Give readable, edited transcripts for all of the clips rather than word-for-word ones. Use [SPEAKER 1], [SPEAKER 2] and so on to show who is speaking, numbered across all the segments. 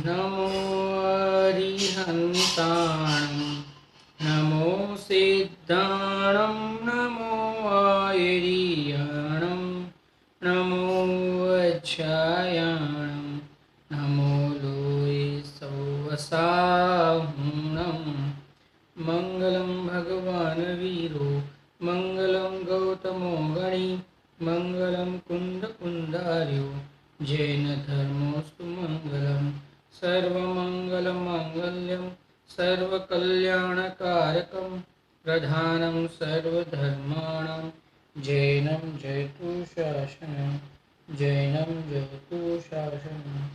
[SPEAKER 1] नमो अरिहन्ताणं नमो सिद्धाणं नमो आयर्यणं नमो वज्रायणं नमो लोये सौवसाहुणं मंगलं भगवान् वीरो मंगलं गौतमो गणी मंगलं कुन्दकुन्दार्यो जैनधर्मोऽस्तु मंगलं सर्वमङ्गलमाङ्गल्यं सर्वकल्याणकारकं प्रधानं सर्वधर्माणां जैनं जयतु शासनं जैनं जयतु शासनं।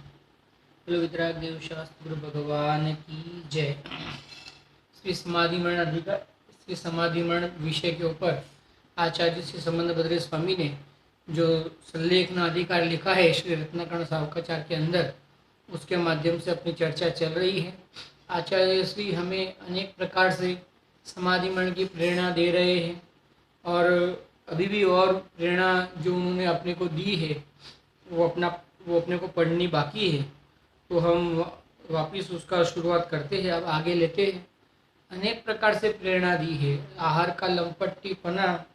[SPEAKER 1] बोलो वितराग देव शास्त्र गुरु भगवान की जय। श्री समाधिमरण अधिकार श्री समाधिमरण विषय के ऊपर आचार्य श्री संबंध भद्रे स्वामी ने जो संलेखना अधिकार लिखा है श्री रत्नाकर्ण सावकाचार के अंदर, उसके माध्यम से अपनी चर्चा चल रही है। आचार्य श्री हमें अनेक प्रकार से समाधिमरण की प्रेरणा दे रहे हैं और अभी भी और प्रेरणा जो उन्होंने अपने को दी है वो अपने को पढ़नी बाकी है, तो हम वापिस उसका शुरुआत करते हैं, अब आगे लेते हैं। अनेक प्रकार से प्रेरणा दी है। आहार का लंपट्टीपना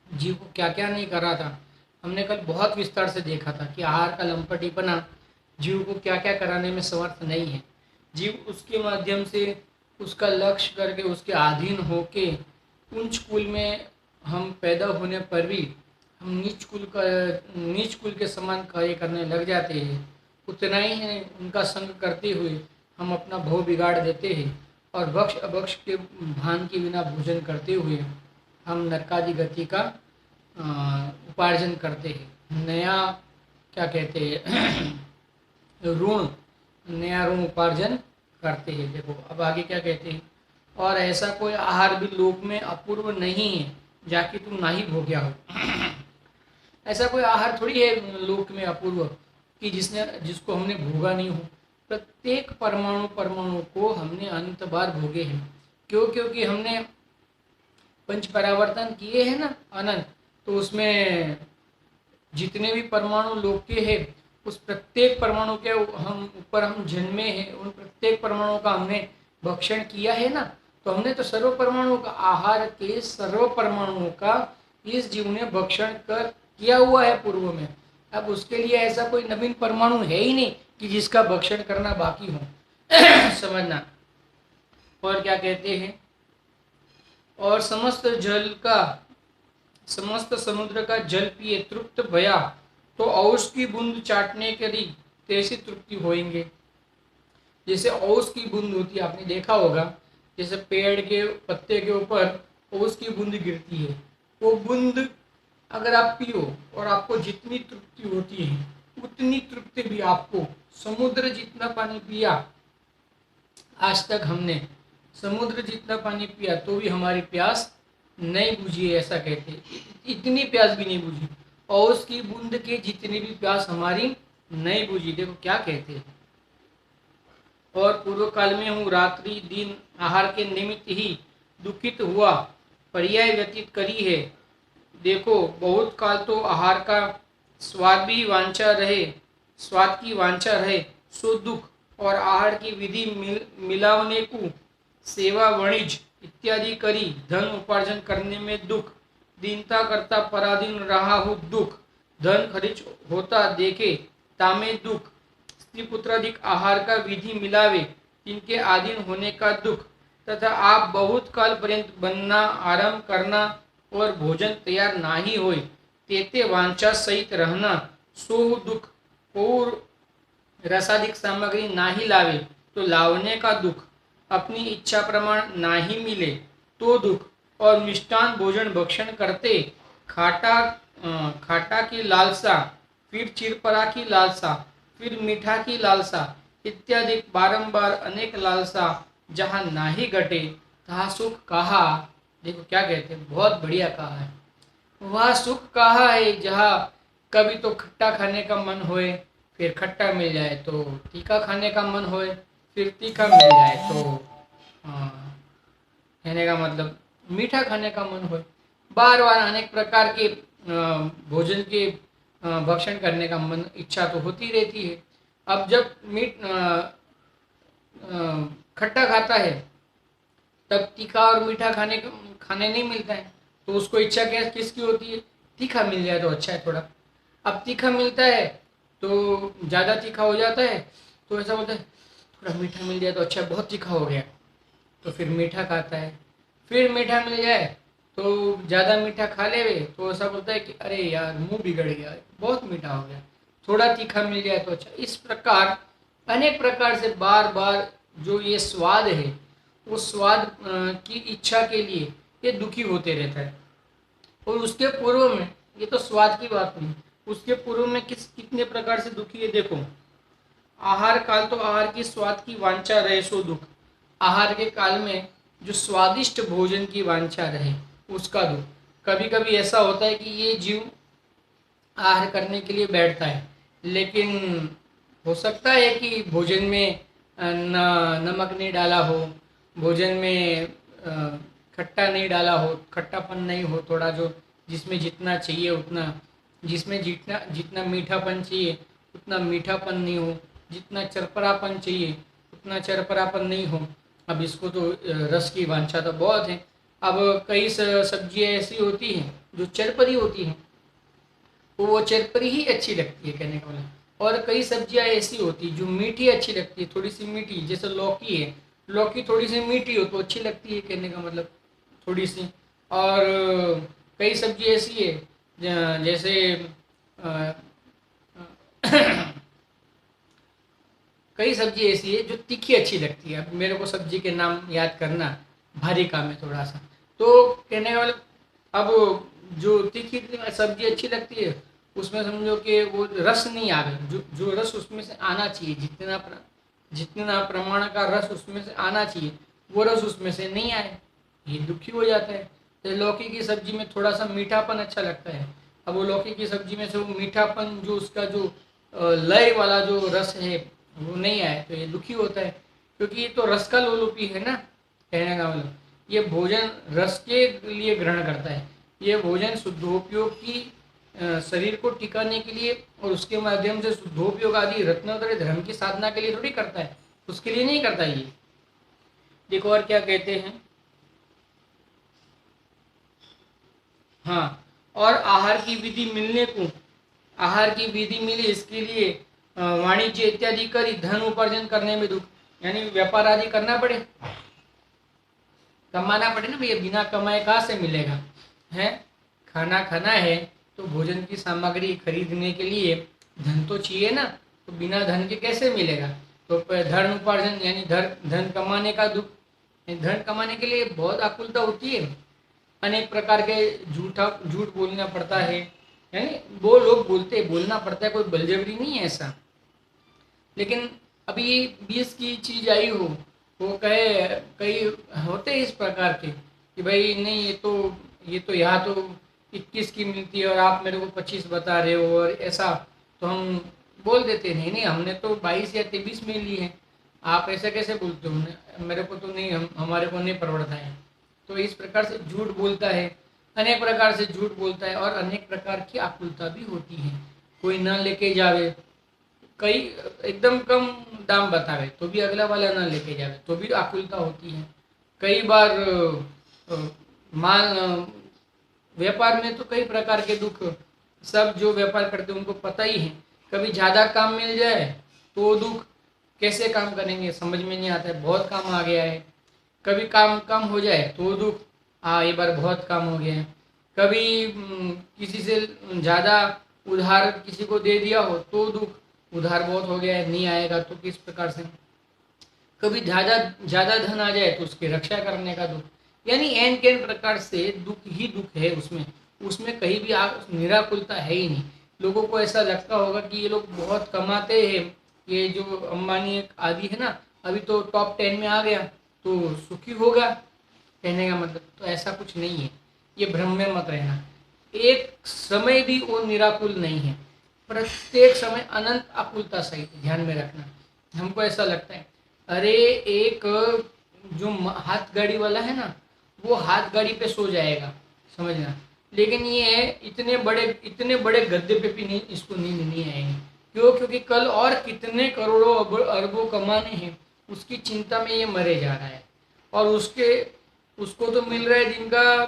[SPEAKER 1] जीव को क्या क्या नहीं करा था, हमने कल बहुत विस्तार से देखा था कि आहार का लंपट्टीपना जीव को क्या क्या कराने में समर्थ नहीं है। जीव उसके माध्यम से उसका लक्ष्य करके उसके अधीन होके उच्च कुल में हम पैदा होने पर भी हम नीच कुल के समान कार्य करने लग जाते हैं। उतना ही है, उनका संग करते हुए हम अपना भव बिगाड़ देते हैं और भक्ष अभक्ष के भान के बिना भोजन करते हुए हम नरकादि गति का उपार्जन करते हैं। नया क्या कहते हैं नया ऋण उपार्जन करते हैं। देखो अब आगे क्या कहते हैं, और ऐसा कोई आहार भी लोक में अपूर्व नहीं है जाकि तुम नहीं भोग्या हो। ऐसा कोई आहार थोड़ी है लोक में अपूर्व कि जिसको हमने भोगा नहीं हो। प्रत्येक परमाणु को हमने अनंत बार भोगे हैं। क्योंकि हमने पंच परावर्तन किए हैं ना अनंत, तो उसमें जितने भी परमाणु लोक के हैं उस प्रत्येक परमाणु के हम जन्मे हैं, उन प्रत्येक परमाणु का हमने भक्षण किया है ना। तो हमने तो सर्व परमाणु का आहार के सर्व परमाणुओं का इस जीव ने भक्षण किया हुआ है पूर्व में। अब उसके लिए ऐसा कोई नवीन परमाणु है ही नहीं कि जिसका भक्षण करना बाकी हो। समझना। और क्या कहते हैं, और समस्त समुद्र का जल पिए तृप्त भया तो औष की बूंद चाटने के लिए कैसी तृप्ति होएंगे। जैसे औष की बूंद होती है, आपने देखा होगा, जैसे पेड़ के पत्ते के ऊपर औष की बूंद गिरती है, वो बूंद अगर आप पियो और आपको जितनी तृप्ति होती है उतनी तृप्ति भी आपको समुद्र जितना पानी पिया, आज तक हमने समुद्र जितना पानी पिया तो भी हमारी प्यास नहीं बुझी है, ऐसा कहते हैं। इतनी प्यास भी नहीं बुझी और उसकी बूंद के जितनी भी प्यास हमारी नहीं बुझी। देखो क्या कहते हैं, और पूर्व काल में हूँ रात्रि दिन आहार के निमित्त ही दुखित हुआ पर्याय व्यतीत करी है। देखो बहुत काल तो आहार का स्वाद की वांछा रहे सो दुख, और आहार की विधि मिलावने को सेवा वणिज इत्यादि करी धन उपार्जन करने में दुख, दीनता करता पराधीन रहा हो दुख, धन खर्च होता देखे तामे दुख, स्त्री पुत्राधिक आहार का विधि मिलावे इनके अधीन होने का दुख, तथा आप बहुत काल पर्यंत बनना आरंभ करना और भोजन तैयार ना ही होए तेते वांछा सहित रहना सो दुख, और रसादिक सामग्री ना ही लावे तो लावने का दुख, अपनी इच्छा प्रमाण ना ही मिले तो दुख, और मिष्टान भोजन भक्षण करते खाटा की लालसा, फिर चिरपरा की लालसा, फिर मीठा की लालसा इत्यादि बारंबार अनेक लालसा जहाँ ना ही घटे तहाँ सुख कहा। देखो क्या कहते हैं, बहुत बढ़िया कहा है। वह सुख कहा है जहाँ कभी तो खट्टा खाने का मन होए फिर खट्टा मिल जाए, तो तीखा खाने का मन होए फिर तीखा मिल जाए, तो कहने का मतलब मीठा खाने का मन होए। बार बार अनेक प्रकार के भोजन के भक्षण करने का मन इच्छा तो होती रहती है। अब जब खट्टा खाता है तब तीखा और मीठा खाने नहीं मिलता है, तो उसको इच्छा क्या किसकी होती है, तीखा मिल जाए तो अच्छा है थोड़ा। अब तीखा मिलता है तो ज़्यादा तीखा हो जाता है, तो ऐसा बोलता है थोड़ा मीठा मिल जाए तो अच्छा है, बहुत तीखा हो गया, तो फिर मीठा खाता है। फिर मीठा मिल जाए तो ज़्यादा मीठा खा ले तो ऐसा बोलता है कि अरे यार मुंह बिगड़ गया, बहुत मीठा हो गया, थोड़ा तीखा मिल जाए तो अच्छा। इस प्रकार अनेक प्रकार से बार बार जो ये स्वाद है, वो स्वाद की इच्छा के लिए ये दुखी होते रहता है। और उसके पूर्व में, ये तो स्वाद की बात नहीं, उसके पूर्व में कितने प्रकार से दुखी है देखो। आहार काल तो आहार की स्वाद की वांछा रहे सो दुख। आहार के काल में जो स्वादिष्ट भोजन की वांछा रहे उसका दुख। कभी कभी ऐसा होता है कि ये जीव आहार करने के लिए बैठता है, लेकिन हो सकता है कि भोजन में नमक नहीं डाला हो, भोजन में खट्टा नहीं डाला हो, खट्टापन नहीं हो, थोड़ा जो जिसमें जितना चाहिए उतना, जिसमें जितना जितना मीठापन चाहिए उतना मीठापन नहीं हो, जितना चरपरापन चाहिए उतना चरपरापन नहीं हो। अब इसको तो रस की वांछा तो बहुत है। अब कई सब्जियां ऐसी होती हैं जो चरपरी होती हैं, तो वो चरपरी ही अच्छी लगती है कहने का मतलब। और कई सब्जियां ऐसी होती जो मीठी अच्छी लगती है, थोड़ी सी मीठी, जैसे लौकी है, लौकी थोड़ी सी मीठी हो तो अच्छी लगती है कहने का मतलब, थोड़ी सी। और कई सब्जी ऐसी है जैसे अ, कई सब्जी ऐसी है जो तीखी अच्छी लगती है। अब मेरे को सब्जी के नाम याद करना भारी काम है थोड़ा सा, तो कहने का मतलब अब जो तीखी सब्जी अच्छी लगती है उसमें समझो कि वो रस नहीं आ रहा, जो जो रस उसमें से आना चाहिए, जितना प्रमाण का रस उसमें से आना चाहिए वो रस उसमें से नहीं आए, ये दुखी हो जाता है। तो लौकी की सब्जी में थोड़ा सा मीठापन अच्छा लगता है, अब वो लौकी की सब्जी में से वो मीठापन जो उसका जो लय वाला जो रस है वो नहीं आए तो ये दुखी होता है, क्योंकि ये तो रस का लोलुपी है ना कहने का मतलब। ये भोजन रस के लिए ग्रहण करता है, ये भोजन शुद्धोपयोग की शरीर को टिकाने के लिए और उसके माध्यम से शुद्धोपयोग आदि रत्नोत्तर धर्म की साधना के लिए थोड़ी करता है, उसके लिए नहीं करता ये। देखो और क्या कहते हैं, हाँ, और आहार की विधि मिलने को, आहार की विधि मिली इसके लिए वाणिज्य इत्यादि करी धन उपार्जन करने में दुख, यानी व्यापार आदि करना पड़े, कमाना पड़े ना भैया, बिना कमाए कहाँ से मिलेगा है। खाना खाना है तो भोजन की सामग्री खरीदने के लिए धन तो चाहिए ना, तो बिना धन के कैसे मिलेगा। तो धन उपार्जन यानी धन कमाने का दुख, धन कमाने के लिए बहुत आकुलता होती है, अनेक प्रकार के झूठ बोलना पड़ता है, यानी वो लोग बोलते बोलना पड़ता है, कोई बलजबरी नहीं है ऐसा। लेकिन अभी 20 की चीज आई हो, वो कहे, कई होते इस प्रकार के कि भाई नहीं ये तो यहाँ तो 21 की मिलती है और आप मेरे को 25 बता रहे हो, और ऐसा तो हम बोल देते नहीं नहीं हमने तो 22 या 23 में ली है, आप ऐसा कैसे बोलते हो, मेरे को तो नहीं, हमारे को नहीं परवड़ता है। तो इस प्रकार से झूठ बोलता है, अनेक प्रकार से झूठ बोलता है, और अनेक प्रकार की आकुलता भी होती है। कोई न लेके जावे, कई एकदम कम दाम बतावे तो भी अगला वाला ना लेके जावे तो भी आकुलता होती है। कई बार माल व्यापार में तो कई प्रकार के दुख, सब जो व्यापार करते हैं उनको पता ही है। कभी ज़्यादा काम मिल जाए तो दुख, कैसे काम करेंगे समझ में नहीं आता है, बहुत काम आ गया है। कभी काम कम हो जाए तो दुख, हाँ ये बार बहुत काम हो गया है। कभी किसी से ज़्यादा उधार किसी को दे दिया हो तो दुख, उधार बहुत हो गया है नहीं आएगा तो किस प्रकार से। कभी ज़्यादा ज़्यादा धन आ जाए तो उसकी रक्षा करने का दुख, यानी एन के प्रकार से दुख ही दुख है उसमें, उसमें कहीं भी निराकुलता है ही नहीं। लोगों को ऐसा लगता होगा कि ये लोग बहुत कमाते हैं, ये जो अंबानी आदि है ना, अभी तो टॉप 10 में आ गया तो सुखी होगा कहने का मतलब, तो ऐसा कुछ नहीं है, ये भ्रम में मत रहना। एक समय भी वो निराकुल नहीं है, प्रत्येक समय अनंत आकुलता सहित, ध्यान में रखना। हमको ऐसा लगता है अरे एक जो हाथ गाड़ी वाला है ना, वो हाथ गाड़ी पे सो जाएगा समझना, लेकिन ये है इतने बड़े गद्दे पे भी नहीं, इसको नींद नहीं आएगी। क्यों? क्योंकि कल और कितने करोड़ों अरबों कमाने हैं, उसकी चिंता में ये मरे जा रहा है। और उसको तो मिल रहा है दिन का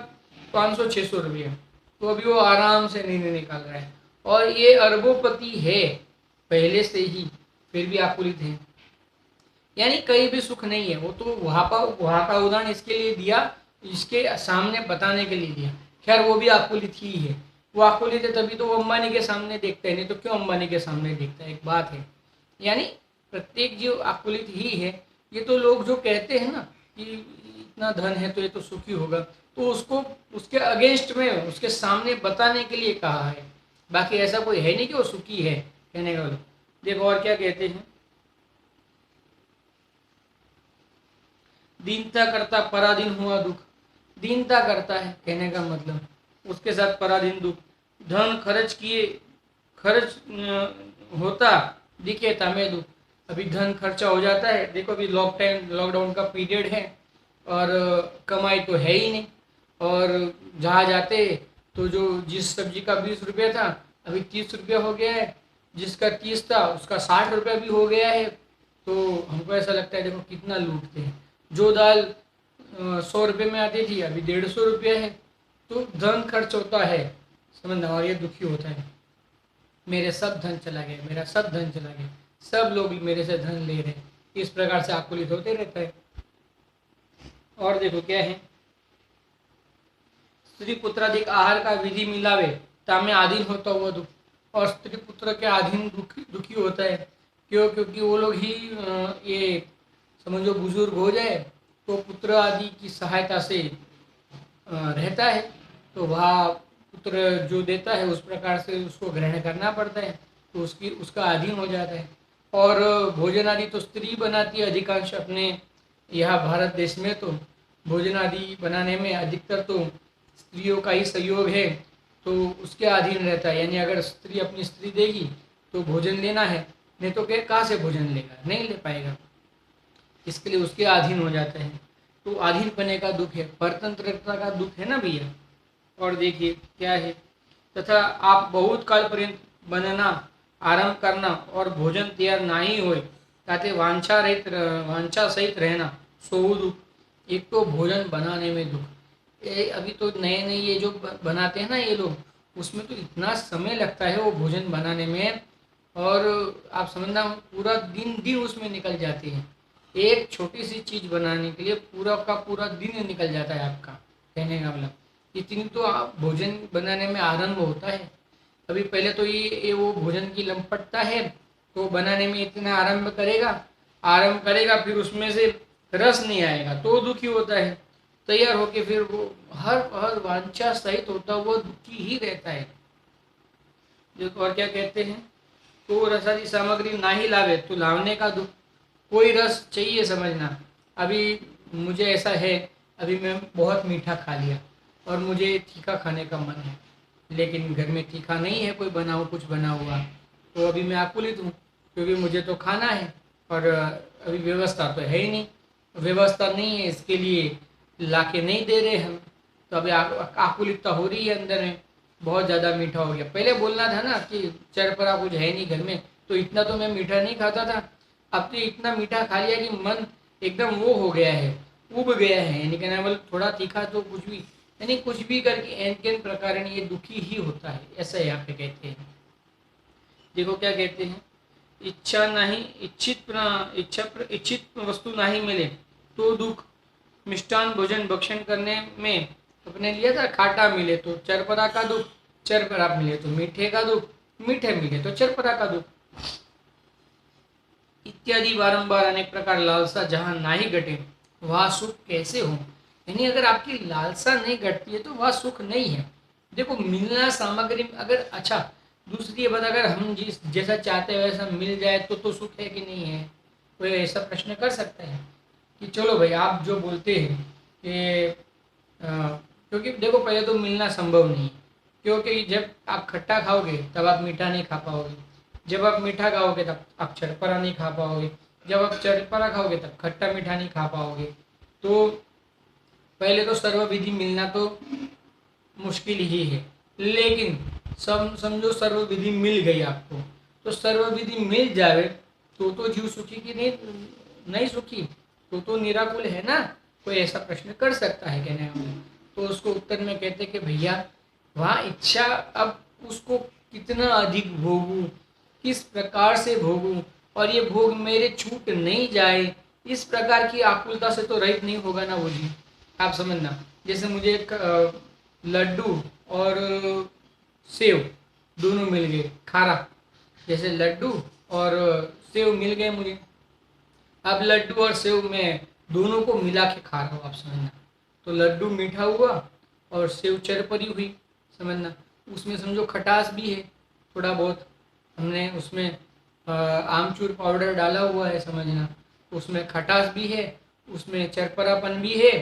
[SPEAKER 1] 500-600 रुपये, तो अभी वो आराम से नींद निकाल रहा है। और ये अरबोपति है पहले से ही, फिर भी आकुलित है। यानी कहीं भी सुख नहीं है। वो तो वहाँ का उदाहरण इसके लिए दिया, इसके सामने बताने के लिए दिया। खैर वो भी आकुलित ही है। वो आकुलित है तभी तो वो अंबानी के सामने देखता है, नहीं तो क्यों अंबानी के सामने देखता है, एक बात है। यानी प्रत्येक जीव आकुलित ही है। ये तो लोग जो कहते हैं ना कि इतना धन है तो ये तो सुखी होगा, तो उसको उसके अगेंस्ट में, उसके सामने बताने के लिए कहा है। बाकी ऐसा कोई है नहीं कि वो सुखी है कहने का मतलब। देखो और क्या कहते हैं, दीनता करता पराधीन हुआ दुख। दीनता करता है कहने का मतलब, उसके साथ पराधीन दुख। धन खर्च होता दिखे तमे दुख। अभी धन खर्चा हो जाता है, देखो अभी लॉकडाउन का पीरियड है और कमाई तो है ही नहीं। और जहाँ जाते तो जो जिस सब्जी का 20 रुपये था अभी 30 रुपये हो गया है, जिसका 30 था उसका 60 रुपये भी हो गया है। तो हमको ऐसा लगता है देखो कितना लूटते हैं। जो दाल 100 रुपये में आती थी अभी 150 रुपये है। तो धन खर्च होता है समझना, और ये दुखी होता है, मेरे सब धन चला गया, मेरा सब धन चला गया, सब लोग मेरे से धन ले रहे। इस प्रकार से आकुलित होते रहता है। और देखो क्या है, स्त्री पुत्राधिक आहार का विधि मिलावे तामे आधीन होता हुआ दुख। और स्त्री पुत्र के अधीन दुखी होता है। क्यों? क्योंकि वो लोग ही ये समझो बुजुर्ग हो जाए तो पुत्र आदि की सहायता से रहता है, तो वह पुत्र जो देता है उस प्रकार से उसको ग्रहण करना पड़ता है, तो उसका अधीन हो जाता है। और भोजन आदि तो स्त्री बनाती है अधिकांश अपने यहाँ भारत देश में। तो भोजन आदि बनाने में अधिकतर तो स्त्रियों का ही सहयोग है, तो उसके अधीन रहता है। यानी अगर स्त्री अपनी स्त्री देगी तो भोजन लेना है, नहीं तो क्या कहाँ से भोजन लेगा, नहीं ले पाएगा। इसके लिए उसके अधीन हो जाता है। तो अधीन पने का दुख है, परतंत्रता का दुख है ना भैया। और देखिए क्या है, तथा आप बहुत काल पर्यंत बनना आरंभ करना और भोजन तैयार नहीं हो ताते वांछा सहित रहना सो दुख। एक तो भोजन बनाने में दुख, अभी तो नए नए ये जो बनाते हैं ना ये लोग, उसमें तो इतना समय लगता है वो भोजन बनाने में। और आप समझना पूरा दिन उसमें निकल जाते हैं। एक छोटी सी चीज़ बनाने के लिए पूरा का पूरा दिन निकल जाता है आपका, कहने का मतलब इतनी तो आप भोजन बनाने में आरंभ होता है। अभी पहले तो ये वो भोजन की लंपटता है, तो बनाने में इतना आरंभ करेगा फिर उसमें से रस नहीं आएगा तो दुखी होता है। तैयार होके फिर वो हर वांछा सहित होता हुआ दुखी ही रहता है। देखो और क्या कहते हैं, तो रसादी सामग्री ना ही लावे तो लावने का दुख। कोई रस चाहिए समझना, अभी मुझे ऐसा है, अभी मैं बहुत मीठा खा लिया और मुझे तीखा खाने का मन है, लेकिन घर में तीखा नहीं है कोई कुछ बना हुआ, तो अभी मैं आकुलित हूँ क्योंकि मुझे तो खाना है और अभी व्यवस्था तो है ही नहीं। व्यवस्था नहीं है इसके लिए लाके नहीं दे रहे हम, तो अभी आकुलिकता हो रही है अंदर में। बहुत ज़्यादा मीठा हो गया। पहले बोलना था ना कि चरपरा कुछ है नहीं घर में, तो इतना तो मैं मीठा नहीं खाता था। अब तो इतना मीठा खा लिया कि मन एकदम वो हो गया है, उब गया है। यानी कहना मतलब थोड़ा तीखा तो कुछ भी, यानी कुछ भी करके एन केन प्रकार ये दुखी ही होता है, ऐसा यहाँ पे कहते हैं। देखो क्या कहते हैं, इच्छा नहीं इच्छित वस्तु नहीं मिले तो दुख। मिष्टान भोजन भक्षण करने में अपने लिया था, खाटा मिले तो चरपरा का दुख, चरपरा मिले तो मीठे का दुख, मीठे मिले तो चरपरा का दुख इत्यादि बारंबार अनेक प्रकार लालसा जहाँ नहीं घटे वह सुख कैसे हो। यानी अगर आपकी लालसा नहीं घटती है तो वह सुख नहीं है। देखो मिलना सामग्री अगर अच्छा, दूसरी बात अगर हम जैसा चाहते हैं वैसा मिल जाए तो सुख है कि नहीं है। कोई ऐसा प्रश्न कर सकता है कि चलो भाई आप जो बोलते हैं कि क्योंकि देखो पहले तो मिलना संभव नहीं, क्योंकि जब आप खट्टा खाओगे तब आप मीठा नहीं खा पाओगे, जब आप मीठा खाओगे तब आप चरपरा नहीं खा पाओगे, जब आप चरपरा खाओगे तब खट्टा मीठा नहीं खा पाओगे। तो पहले तो सर्वविधि मिलना तो मुश्किल ही है, लेकिन समझो सर्वविधि मिल गई आपको, तो सर्वविधि मिल जाए तो जीव सुखी की नहीं नहीं सुखी तो निराकुल है ना, कोई ऐसा प्रश्न कर सकता है कहने का मतलब। तो उसको उत्तर में कहते कि भैया वहाँ इच्छा, अब उसको कितना अधिक भोगूं, किस प्रकार से भोगूं, और ये भोग मेरे छूट नहीं जाए, इस प्रकार की आकुलता से तो रहित नहीं होगा ना वो जी। आप समझना, जैसे मुझे एक लड्डू और सेव दोनों मिल गए खारा, जैसे लड्डू और सेव मिल गए मुझे। अब लड्डू और सेव में दोनों को मिला के खा रहा हूँ, आप समझना। तो लड्डू मीठा हुआ और सेव चरपरी हुई, समझना। उसमें समझो खटास भी है थोड़ा बहुत, हमने उसमें आमचूर पाउडर डाला हुआ है, समझना। उसमें खटास भी है, उसमें चरपरापन भी है,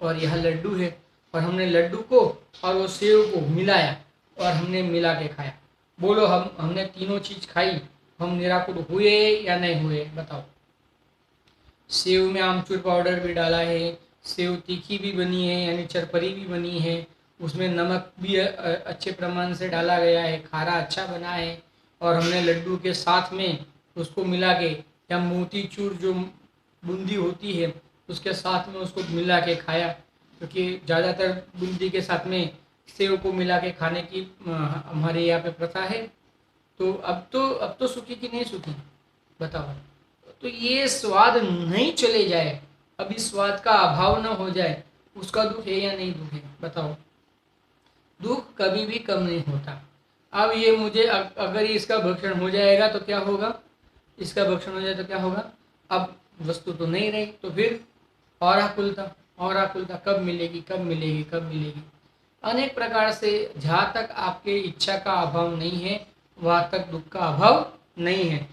[SPEAKER 1] और यह लड्डू है। और हमने लड्डू को और वो सेव को मिलाया और हमने मिला के खाया। बोलो हमने तीनों चीज खाई, हम निराकुल हुए या नहीं हुए, बताओ। सेव में आमचूर पाउडर भी डाला है, सेव तीखी भी बनी है यानी चरपरी भी बनी है, उसमें नमक भी अच्छे प्रमाण से डाला गया है, खारा अच्छा बना है। और हमने लड्डू के साथ में उसको मिला के, या मोतीचूर जो बूंदी होती है उसके साथ में उसको मिला के खाया, क्योंकि ज़्यादातर बूंदी के साथ में सेव को मिला के खाने की हमारे यहाँ पे प्रथा है। तो अब तो सुखी कि नहीं सुखी, बताओ। तो ये स्वाद नहीं चले जाए, अभी स्वाद का अभाव न हो जाए, उसका दुख है या नहीं दुख है, बताओ। दुख कभी भी कम नहीं होता। अब ये मुझे अगर इसका भक्षण हो जाएगा तो क्या होगा, इसका भक्षण हो जाए तो क्या होगा, अब वस्तु तो नहीं रही, तो फिर और आकुलता, और आकुलता, कब मिलेगी कब मिलेगी कब मिलेगी। अनेक प्रकार से जहाँ तक आपके इच्छा का अभाव नहीं है वहाँ तक दुख का अभाव नहीं है,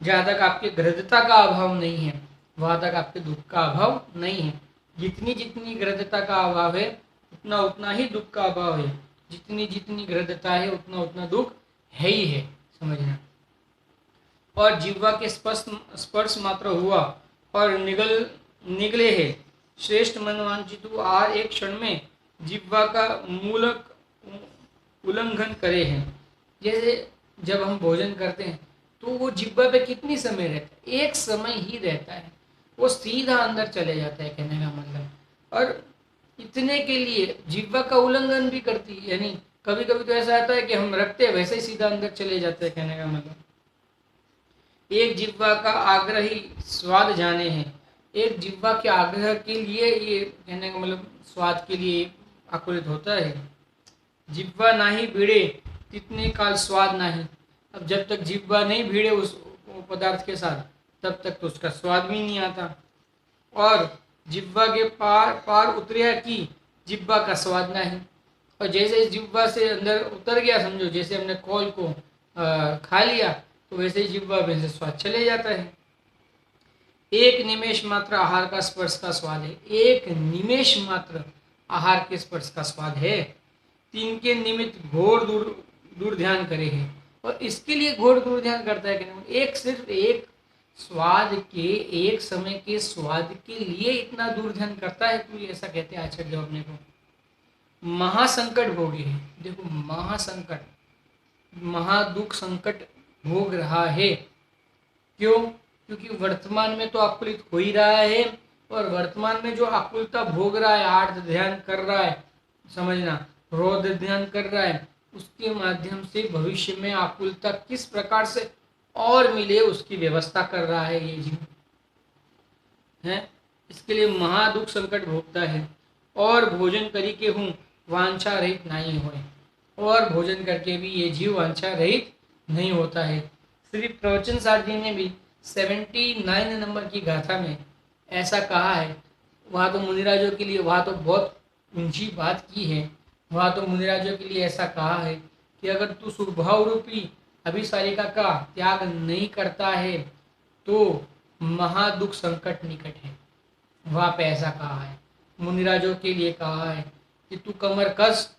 [SPEAKER 1] जहाँ तक आपके गृहता का अभाव नहीं है वहाँ तक आपके दुख का अभाव नहीं है। जितनी जितनी गृहता का अभाव है उतना उतना ही दुख का अभाव है, जितनी जितनी गृहता है उतना उतना दुख है ही है, समझना। और जिह्वा के स्पर्श मात्र हुआ और निगले है श्रेष्ठ मनवांचित आहार एक क्षण में जिह्वा का मूलक उल्लंघन करे हैं। जैसे जब हम भोजन करते हैं तो वो जिह्वा पे कितनी समय रहता है, एक समय ही रहता है, वो सीधा अंदर चले जाता है, कहने का मतलब। और इतने के लिए जिह्वा का उल्लंघन भी करती है, यानी कभी कभी तो ऐसा आता है कि हम रखते हैं वैसे ही सीधा अंदर चले जाते हैं, कहने का मतलब। एक जिह्वा का आग्रह ही स्वाद जाने हैं, एक जिह्वा के आग्रह के लिए ये, कहने का मतलब स्वाद के लिए आकुलित होता है। जिह्वा नाही भिड़े तितने काल स्वाद नहीं। अब जब तक जिह्वा नहीं भिड़े उस पदार्थ के साथ तब तक तो उसका स्वाद भी नहीं आता। और जिह्वा के पार पार उतरिया की जिह्वा का स्वाद नहीं। और जैसे जिह्वा से अंदर उतर गया, समझो जैसे हमने कॉल को खा लिया तो वैसे ही जिह्वा में से स्वाद चले जाता है। एक निमेष मात्र आहार का स्पर्श का स्वाद है, एक निमेष मात्र आहार के स्पर्श का स्वाद है। तीन के निमित्त घोर दूर ध्यान करे है, और इसके लिए घोर दूर ध्यान करता है कि एक सिर्फ एक स्वाद के, एक समय के स्वाद के लिए इतना दूर ध्यान करता है, तो ऐसा कहते हैं आचार्य अपने को। महासंकट भोगी है, देखो महासंकट, महादुख संकट भोग रहा है। क्यों? क्योंकि वर्तमान में तो आकुलित हो ही रहा है, और वर्तमान में जो आकुलता भोग रहा है, आर्त ध्यान कर रहा है, समझना, रौद्र ध्यान कर रहा है, उसके माध्यम से भविष्य में आकुलता किस प्रकार से और मिले उसकी व्यवस्था कर रहा है ये जीव है। इसके लिए महादुख संकट भोगता है। और भोजन करी के हूँ वांछा रहित नहीं होए, और भोजन करके भी ये जीव वांछा रहित नहीं होता है। श्री प्रवचन सार जी ने भी 79 नंबर की गाथा में ऐसा कहा है। वहाँ तो मुनिराजों के लिए, वहाँ तो बहुत ऊंची बात की है, वहाँ तो मुनिराजों के लिए ऐसा कहा है कि अगर तू स्वभाव रूपी अभिसारिका का त्याग नहीं करता है तो महादुख संकट निकट है। वहाँ पे ऐसा कहा है, मुनिराजों के लिए कहा है कि तू कमर कस,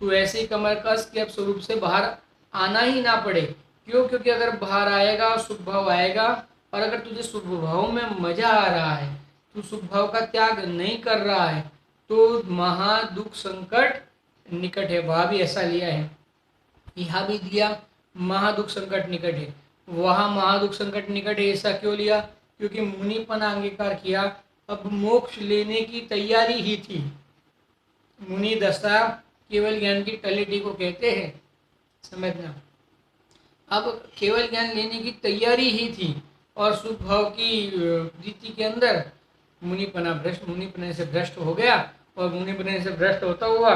[SPEAKER 1] तू ऐसी कमर कस कि अब स्वरूप से बाहर आना ही ना पड़े। क्यों? क्योंकि अगर बाहर आएगा शुभ भाव आएगा, और अगर तुझे शुभ भाव में मजा आ रहा है, तू शुभ भाव का त्याग नहीं कर रहा है, तो महादुख संकट निकट है। वहाँ भी ऐसा लिया है, यहाँ भी दिया महादुख संकट निकट है। वहाँ महादुख संकट निकट है, ऐसा क्यों लिया? क्योंकि मुनिपन अंगीकार किया, अब मोक्ष लेने की तैयारी ही थी। मुनि दशा केवल ज्ञान की टलीटी को कहते हैं, समझना। अब केवल ज्ञान लेने की तैयारी ही थी और सुख भाव की प्रीति के अंदर मुनिपने से भ्रष्ट हो गया और मुनिपने से भ्रष्ट होता हुआ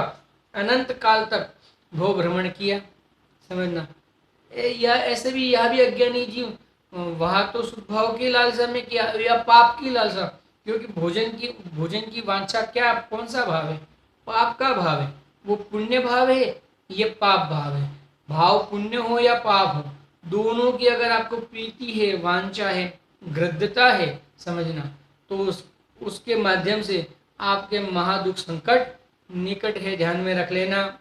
[SPEAKER 1] अनंत काल तक भव भ्रमण किया, समझना। या ऐसे भी यह भी अज्ञानी जीव वहाँ तो सुख भाव की लालसा में किया या पाप की लालसा, क्योंकि भोजन की वांछा क्या, कौन सा भाव है, पाप का भाव है। वो पुण्य भाव है, ये पाप भाव है। भाव पुण्य हो या पाप हो, दोनों की अगर आपको प्रीति है, वांछा है, गृद्धता है, समझना, तो उसके माध्यम से आपके महादुख संकट निकट है, ध्यान में रख लेना।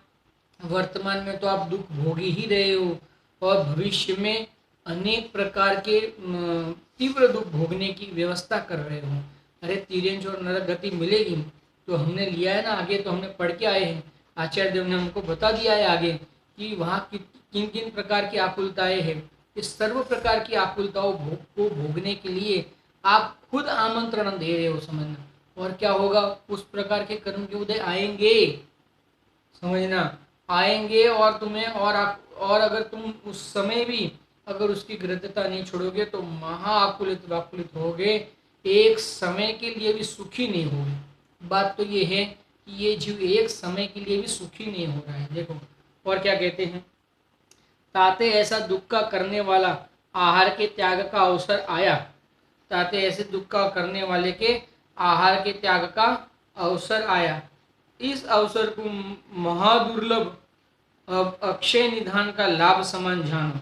[SPEAKER 1] वर्तमान में तो आप दुख भोग ही रहे हो और भविष्य में अनेक प्रकार के तीव्र दुख भोगने की व्यवस्था कर रहे हो। अरे तिर्यंच और नरक गति मिलेगी तो हमने लिया है ना, आगे तो हमने पढ़ के आए हैं, आचार्य देव ने हमको बता दिया है आगे कि वहाँ किन किन प्रकार की आकुलताएं हैं। इस सर्व प्रकार की आकुलताओं को भोगने के लिए आप खुद आमंत्रण दे रहे हो, समझना। और क्या होगा, उस प्रकार के कर्म के उदय आएंगे, समझना, आएंगे। और तुम्हें और अगर तुम उस समय भी अगर उसकी गृद्धता नहीं छोड़ोगे तो महाआकुलित वाकुलित होगे, एक समय के लिए भी सुखी नहीं होगे। बात तो ये है कि ये जीव एक समय के लिए भी सुखी नहीं हो रहा है। देखो और क्या कहते हैं, ताते ऐसा दुख का करने वाला आहार के त्याग का अवसर आया। ताते ऐसे दुख का करने वाले के आहार के त्याग का अवसर आया। इस अवसर को महादुर्लभ अक्षय निधान का लाभ समान जानो।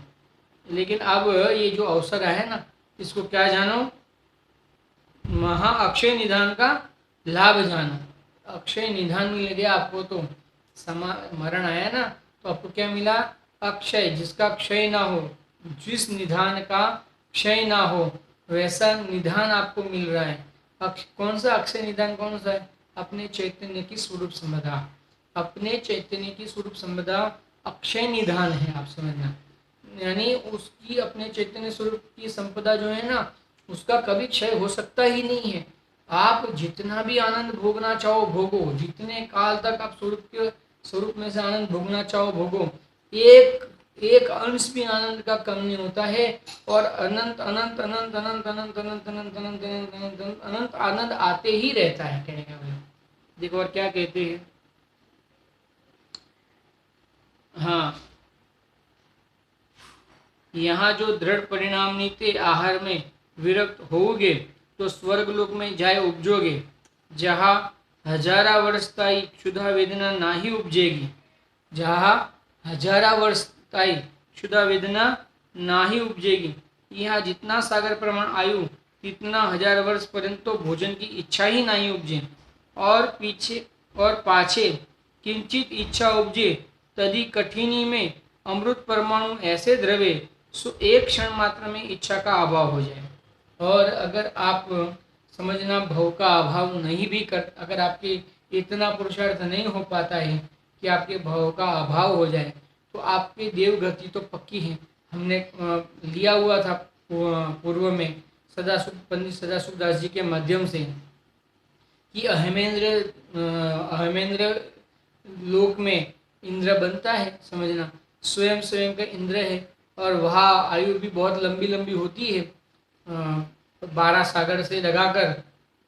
[SPEAKER 1] लेकिन अब ये जो अवसर है ना, इसको क्या जानो, महा अक्षय निधान का लाभ जानो। अक्षय निधान मिल गया आपको, तो मरण आया ना, तो आपको क्या मिला, अक्षय, जिसका क्षय ना हो, जिस निधान का क्षय ना हो वैसा निधान आपको मिल रहा है। कौन सा अक्षय निधान, कौन सा है, अपने चैतन्य की स्वरूप संपदा। अपने चैतन्य की स्वरूप संपदा अक्षय निधान है, आप समझना। यानी उसकी अपने चैतन्य स्वरूप की संपदा जो है ना, उसका कभी क्षय हो सकता ही नहीं है। आप जितना भी आनंद भोगना चाहो भोगो, जितने काल तक आप स्वरूप में से आनंद भोगना चाहो भोगो, एक अंश भी आनंद का कम नहीं होता है। और अनंत अनंत अनंत अनंत अनंत अनंत अनंत अनंत अनंत अनंत अनंत आनंद आते ही रहता है, कहने का मतलब। देखो और क्या कहते हैं, हाँ, यहाँ जो दृढ़ परिणाम नीते आहार में विरक्त होगे तो स्वर्ग लोक में जाए उपजोगे, जहाँ हजारा वर्ष ताई क्षुधा वेदना ना ही उपजेगी। जहाँ हजारा वर्ष ताई क्षुधा वेदना ना ही उपजेगी। यहाँ जितना सागर प्रमाण आयु तितना हजार वर्ष पर्यंत तो भोजन की इच्छा ही नहीं उपजे। और पीछे और पाछे किंचित इच्छा उपजे तदि कठिनी में अमृत परमाणु ऐसे द्रवे सो एक क्षण मात्र में इच्छा का अभाव हो जाए। और अगर आप समझना भव का अभाव नहीं भी कर, अगर आपके इतना पुरुषार्थ नहीं हो पाता है कि आपके भव का अभाव हो जाए, तो आपकी देवगति तो पक्की है। हमने लिया हुआ था पूर्व में पंडित सदाशिव दास जी के माध्यम से कि अहमेंद्र लोक में इंद्र बनता है, समझना, स्वयं स्वयं का इंद्र है। और वहाँ आयु भी बहुत लंबी लंबी होती है, 12 सागर से लगाकर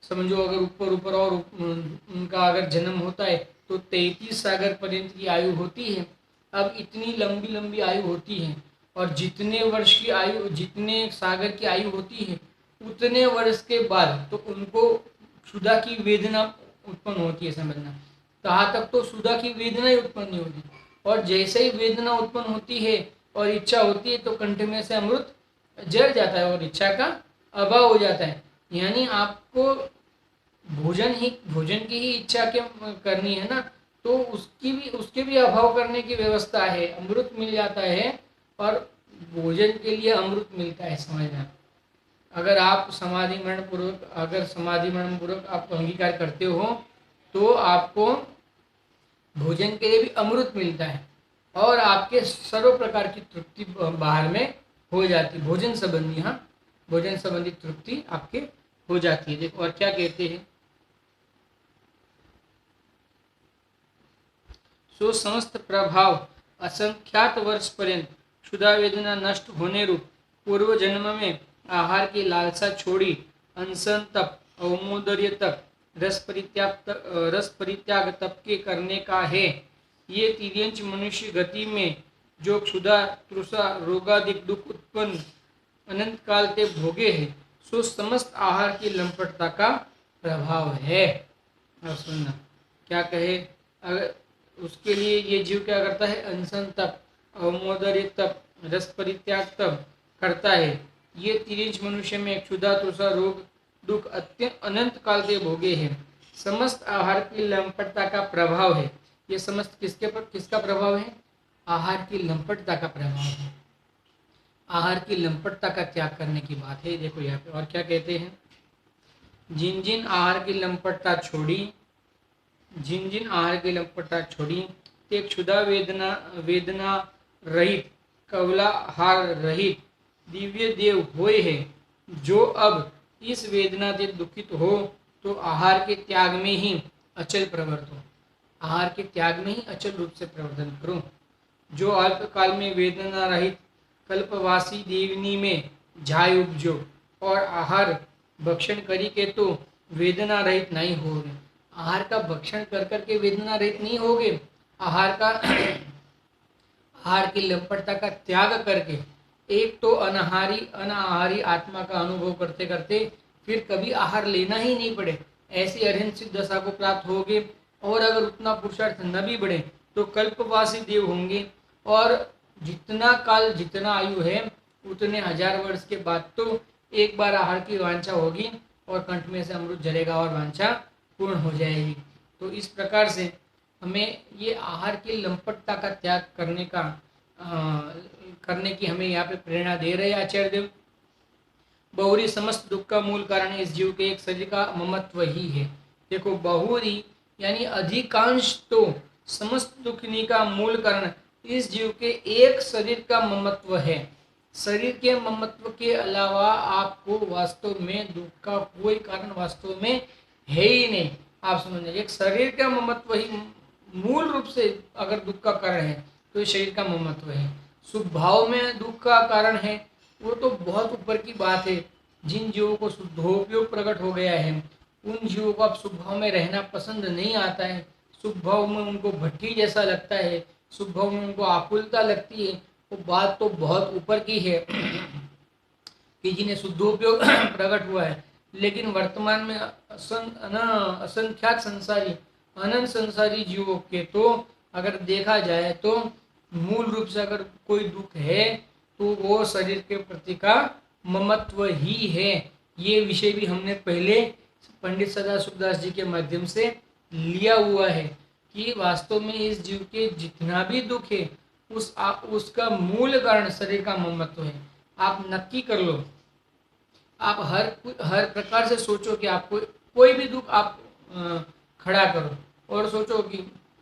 [SPEAKER 1] समझो। अगर ऊपर और उनका अगर जन्म होता है तो 33 सागर पर्यंत की आयु होती है। अब इतनी लंबी लंबी आयु होती है और जितने वर्ष की आयु, जितने सागर की आयु होती है, उतने वर्ष के बाद तो उनको क्षुधा की वेदना उत्पन्न होती है, समझना। कहाँ तक, तो क्षुधा की वेदना ही उत्पन्न नहीं होती। और जैसे ही वेदना उत्पन्न होती है और इच्छा होती है तो कंठ में से अमृत जर जाता है और इच्छा का अभाव हो जाता है। यानी आपको भोजन की ही इच्छा के करनी है ना, तो उसके भी अभाव करने की व्यवस्था है। अमृत मिल जाता है और भोजन के लिए अमृत मिलता है, समझना। अगर आप समाधि मरण पूर्वक आप अंगीकार करते हो तो आपको भोजन के लिए भी अमृत मिलता है और आपके सर्व प्रकार की तृप्ति बाहर में हो जाती, भोजन संबंधी। हाँ, भोजन संबंधी तृप्ति आपके हो जाती है। देखो और क्या कहते हैं, सो समस्त प्रभाव असंख्यात वर्ष पर्यंत क्षुधा वेदना नष्ट होने रूप पूर्व जन्म में आहार की लालसा छोड़ी अनशन तप अवमोदर्य तप रस परित्याग तप के करने का है। ये तिर्यंच मनुष्य गति में जो क्षुधा तृषा रोगादिक दुख उत्पन्न अनंत काल ते भोगे है, सो समस्त आहार की लंपटता का प्रभाव है। अब सुनना क्या कहे, अगर उसके लिए ये जीव क्या करता है, अनशन तप अवमोदर्य तप रस परित्याग तप करता है। ये तिर्यंच मनुष्य में क्षुधा तृषा रोग दुख अत्यंत अनंत काल के भोगे हैं। समस्त आहार की लंपटता का प्रभाव है। ये समस्त किसके पर किसका प्रभाव है, आहार की लंपटता का प्रभाव है। आहार की लंपटता का त्याग करने की बात है। देखो यहाँ पे और क्या कहते हैं, जिन जिन आहार की लंपटता छोड़ी, जिन जिन आहार की लंपटता छोड़ी ते क्षुधा वेदना वेदना रहित कवलाहार रहित दिव्य देव होए है। जो अब इस वेदना से दुखित हो तो आहार के त्याग में ही अचल प्रवर्त हो, आहार के त्याग में ही अचल रूप से प्रवर्तन करो। जो अल्पकाल में वेदना रहित कल्पवासी देवनी में जाय उपजो और आहार भक्षण करी के तो वेदना रहित नहीं होगे। आहार का भक्षण कर करके वेदना रहित नहीं होगे। आहार का आहार की लंपटता का त्याग करके एक तो अनाहारी आत्मा का अनुभव करते करते फिर कभी आहार लेना ही नहीं पड़े, ऐसी अरहंत सिद्ध दशा को प्राप्त होगे। और अगर उतना पुरुषार्थ न भी बढ़े तो कल्पवासी देव होंगे और जितना काल जितना आयु है उतने हजार वर्ष के बाद तो एक बार आहार की वांछा होगी और कंठ में से अमृत झरेगा और वांछा पूर्ण हो जाएगी। तो इस प्रकार से हमें ये आहार की लंपटता का त्याग करने की हमें यहाँ पे प्रेरणा दे रहे आचार्य देव। बहुरी समस्त दुख का मूल कारण इस जीव के एक शरीर का ममत्व ही है। देखो बहुरी यानी अधिकांश तो समस्त दुखनी का मूल कारण इस जीव के एक शरीर का ममत्व है। शरीर के ममत्व के अलावा आपको वास्तव में दुख का कोई कारण वास्तव में है ही नहीं। आप समझ, एक शरीर का ममत्व ही मूल रूप से अगर दुख का कारण है तो ये शरीर का ममत्व है। स्वभाव में दुख का कारण है वो तो बहुत ऊपर की बात है। जिन जीवों को शुद्धोपयोग प्रकट हो गया है उन जीवों को अब स्वभाव में रहना पसंद नहीं आता है। स्वभाव में उनको भट्टी जैसा लगता है, स्वभाव में उनको आकुलता लगती है। वो बात तो बहुत ऊपर की है कि जिन्हें शुद्धोपयोग प्रकट हुआ है। लेकिन वर्तमान में असंख्यात संसारी अनंत संसारी जीवों के तो अगर देखा जाए तो मूल रूप से अगर कोई दुख है तो वो शरीर के प्रति का ममत्व ही है। ये विषय भी हमने पहले पंडित सदाशिवदास जी के माध्यम से लिया हुआ है कि वास्तव में इस जीव के जितना भी दुख है उसका मूल कारण शरीर का ममत्व है। आप नक्की कर लो, आप हर प्रकार से सोचो कि आपको कोई भी दुख आप खड़ा करो और सोचो कि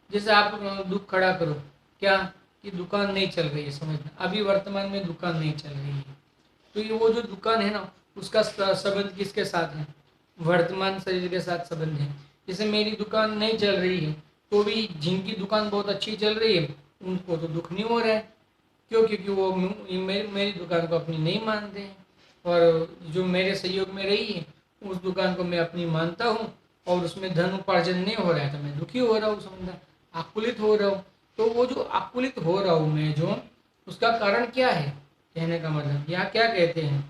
[SPEAKER 1] जैसे आप दुख खड़ा करो क्या कि दुकान नहीं चल रही है, समझना अभी वर्तमान में दुकान नहीं चल रही है तो ये वो जो दुकान है ना उसका संबंध किसके साथ है, वर्तमान शरीर के साथ संबंध है। जैसे मेरी दुकान नहीं चल रही है तो भी जिनकी दुकान बहुत अच्छी चल रही है उनको तो दुख नहीं हो रहा है। क्यों? क्योंकि वो मेरी दुकान को अपनी नहीं मानते हैं और जो मेरे सहयोग में रही है उस दुकान को मैं अपनी मानता हूँ और उसमें धन उपार्जन नहीं हो रहा है तो मैं दुखी हो रहा हूँ, समझना आकुलित हो रहा हूँ। तो वो जो आकुलित हो रहा हूँ मैं जो उसका कारण क्या है, कहने का मतलब यहाँ क्या कहते हैं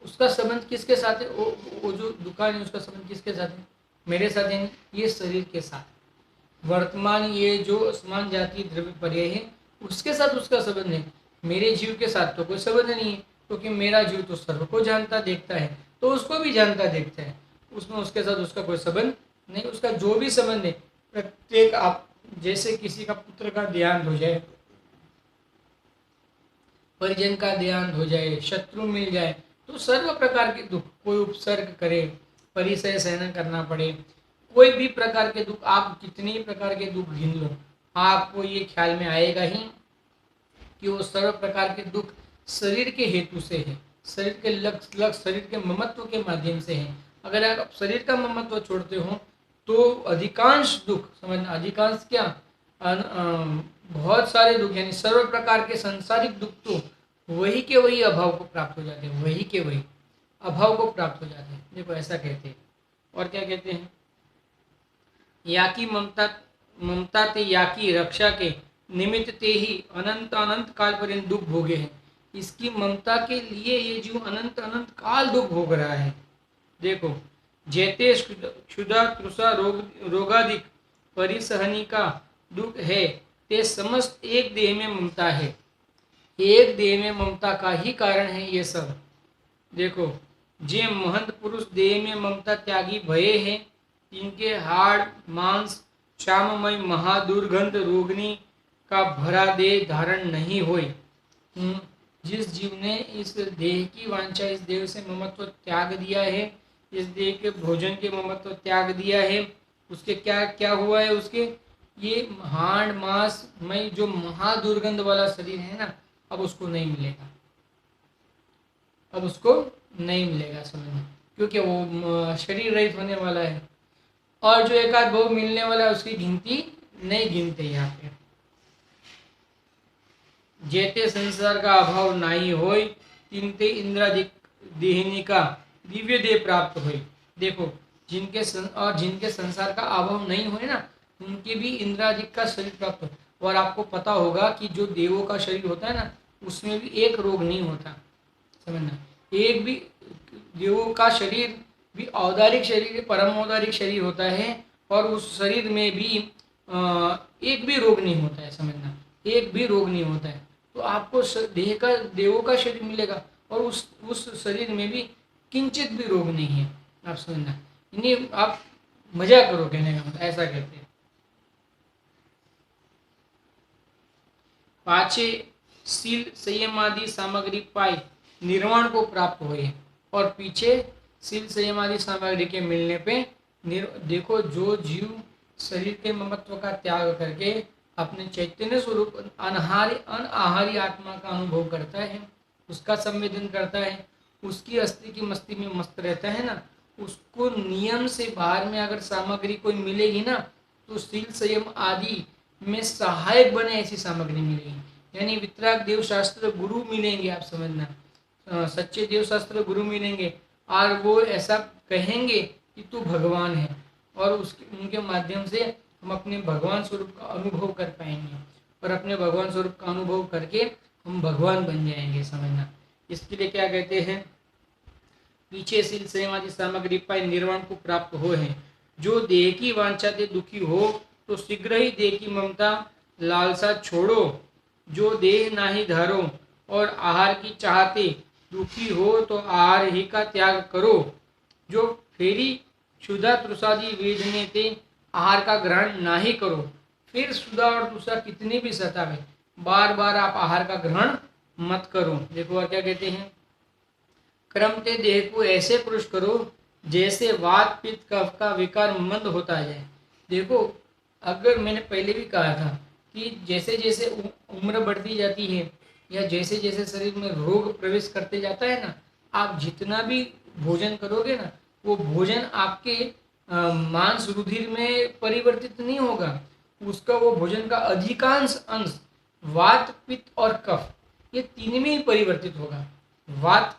[SPEAKER 1] उसका संबंध किसके साथ है, वो जो दुकान है उसका संबंध किसके साथ है, मेरे साथ है, ये शरीर के साथ। वर्तमान ये जो समान जाति द्रव्य पर्याय है उसके साथ उसका संबंध है, मेरे जीव के साथ तो कोई संबंध नहीं है क्योंकि मेरा जीव तो सर्व को जानता देखता है तो उसको भी जानता देखता है, उसमें उसके साथ उसका कोई संबंध नहीं। उसका जो भी संबंध है प्रत्येक आप जैसे किसी का पुत्र का देहांत हो जाए, परिजन का देहांत हो जाए, शत्रु मिल जाए तो सर्व प्रकार के दुख, कोई उपसर्ग करे, परिचय सहन करना पड़े, कोई भी प्रकार के दुख आप कितने प्रकार के दुख गिन लो आपको ये ख्याल में आएगा ही कि वो सर्व प्रकार के दुख शरीर के हेतु से है, शरीर के लक्ष्य शरीर के ममत्व के माध्यम से है। अगर आप शरीर का ममत्व छोड़ते हो तो अधिकांश दुख, समझना, अधिकांश क्या, बहुत सारे दुख यानी सर्व प्रकार के संसारिक दुख तो वही के वही अभाव को प्राप्त हो जाते हैं, वही के वही अभाव को प्राप्त हो जाते हैं। देखो ऐसा कहते हैं। और क्या कहते हैं, या की ममता ममता ते या की रक्षा के निमित्त ते ही अनंत अनंत काल पर्यंत दुख भोगे हैं। इसकी ममता के लिए ये जीव अनंत अनंत काल दुख भोग रहा है। देखो, जेते क्षुधा तृषा रोगादिक परिसहनी का दुख है, ते समस्त एक देह में ममता है। एक देह में ममता का ही कारण है ये सब। देखो, जे महंत पुरुष देह में ममता त्यागी भये हैं, इनके हाड़ मांस श्याममय महादुर्गंध रोगनी का भरा देह धारण नहीं होए। जिस जीव ने इस देह की वांछा, इस देह से ममत्व त्याग दिया है, इस देह के भोजन के ममत्व त्याग दिया है, उसके क्या क्या हुआ है, उसके ये हाड़ मांस में जो महादुर्गंध वाला शरीर है ना, अब उसको नहीं मिलेगा, अब उसको नहीं मिलेगा, समझना, क्योंकि वो शरीर रहित होने वाला है। और जो एक आध भोग मिलने वाला है उसकी गिनती नहीं गिनते यहाँ पे। जेते संसार का अभाव नहीं होय, तिनते इंद्रादिक देहिनी का दिव्य देह प्राप्त होय। देखो, जिनके संसार का अभाव नहीं होए ना, उनके भी इंद्रादिक का शरीर प्राप्त हो। और आपको पता होगा कि जो देवों का शरीर होता है ना, उसमें भी एक रोग नहीं होता, समझना। एक भी देवों का शरीर भी औदारिक शरीर, परम औदारिक शरीर होता है, और उस शरीर में भी एक भी रोग नहीं होता है, समझना, एक भी रोग नहीं होता है। तो आपको देह का, देवों का शरीर मिलेगा, और उस शरीर में भी किंचित भी रोग नहीं है, आप समझना। इन्हीं आप मजा करो, कहने का मतलब ऐसा कहते हैं। पाछे सील संयम आदि सामग्री पाई निर्वाण को प्राप्त हुए, और पीछे सील संयम आदि सामग्री के मिलने पे देखो, जो जीव शरीर के ममत्व का त्याग करके अपने चैतन्य स्वरूप अनाहारी आत्मा का अनुभव करता है, उसका संवेदन करता है, उसकी अस्थि की मस्ती में मस्त रहता है ना, उसको नियम से बाहर में अगर सामग्री कोई मिलेगी ना, तो सील संयम आदि में सहायक बने ऐसी सामग्री मिलेगी। यानी वितराग देव शास्त्र गुरु मिलेंगे, आप समझना, सच्चे देव शास्त्र गुरु मिलेंगे, और वो ऐसा कहेंगे कि तू भगवान है, और उनके माध्यम से हम अपने भगवान स्वरूप का अनुभव कर पाएंगे, और अपने भगवान स्वरूप का अनुभव करके हम भगवान बन जाएंगे, समझना। इसके लिए क्या कहते हैं, पीछे सील संयम आदि सामग्री पाए निर्वाण को प्राप्त हो है। जो देह की वांछा से दुखी हो, तो शीघ्र ही देह की ममता लालसा छोड़ो। जो देह नाही धारो और आहार की चाहते दुखी हो, तो आहार ही का त्याग करो। जो फेरी क्षुधा तृषादि वेदने ते आहार का ग्रहण नहीं करो। फिर क्षुधा और तृषा कितनी भी सतावे, बार बार आप आहार का ग्रहण मत करो। देखो और क्या कहते हैं, क्रमते देह को ऐसे पुरुष करो जैसे वात पित्त कफ का विकार मंद होता जाए। देखो, अगर मैंने पहले भी कहा था कि जैसे जैसे उम्र बढ़ती जाती है, या जैसे जैसे शरीर में रोग प्रवेश करते जाता है ना, आप जितना भी भोजन करोगे ना, वो भोजन आपके मांस रुधिर में परिवर्तित नहीं होगा। उसका वो भोजन का अधिकांश अंश वात पित्त और कफ, ये तीन में ही परिवर्तित होगा। वात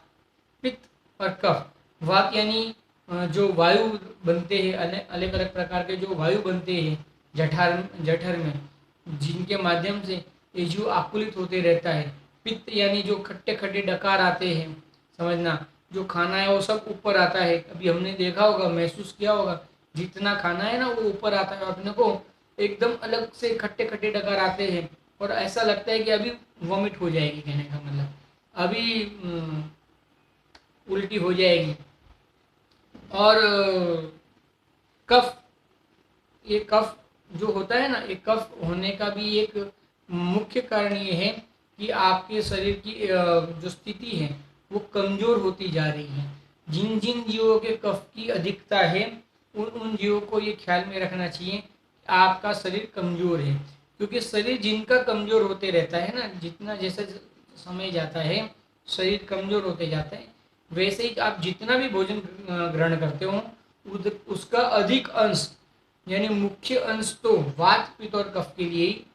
[SPEAKER 1] पित्त और कफ। वात यानी जो वायु बनते हैं, अलग अलग प्रकार के जो वायु बनते हैं जठर में, जिनके माध्यम से ये जीव आकुलित होते रहता है। पित्त यानी जो खट्टे खट्टे डकार आते हैं, समझना, जो खाना है वो सब ऊपर आता है। अभी हमने देखा होगा, महसूस किया होगा, जितना खाना है ना वो ऊपर आता है, अपने को एकदम अलग से खट्टे खट्टे डकार आते हैं, और ऐसा लगता है कि अभी वॉमिट हो जाएगी, कहने का मतलब अभी उल्टी हो जाएगी। और कफ, ये कफ जो होता है ना, ये कफ होने का भी एक मुख्य कारण ये है कि आपके शरीर की जो स्थिति है वो कमजोर होती जा रही है। जिन जिन जीवों के कफ की अधिकता है, उन जीवों को ये ख्याल में रखना चाहिए कि आपका शरीर कमजोर है। क्योंकि शरीर जिनका कमजोर होते रहता है ना, जितना जैसे समय जाता है शरीर कमजोर होते जाता है, वैसे ही आप जितना भी भोजन ग्रहण करते हो उसका अधिक अंश यानी मुख्य अंश तो वात पित्त और कफ के लिए ही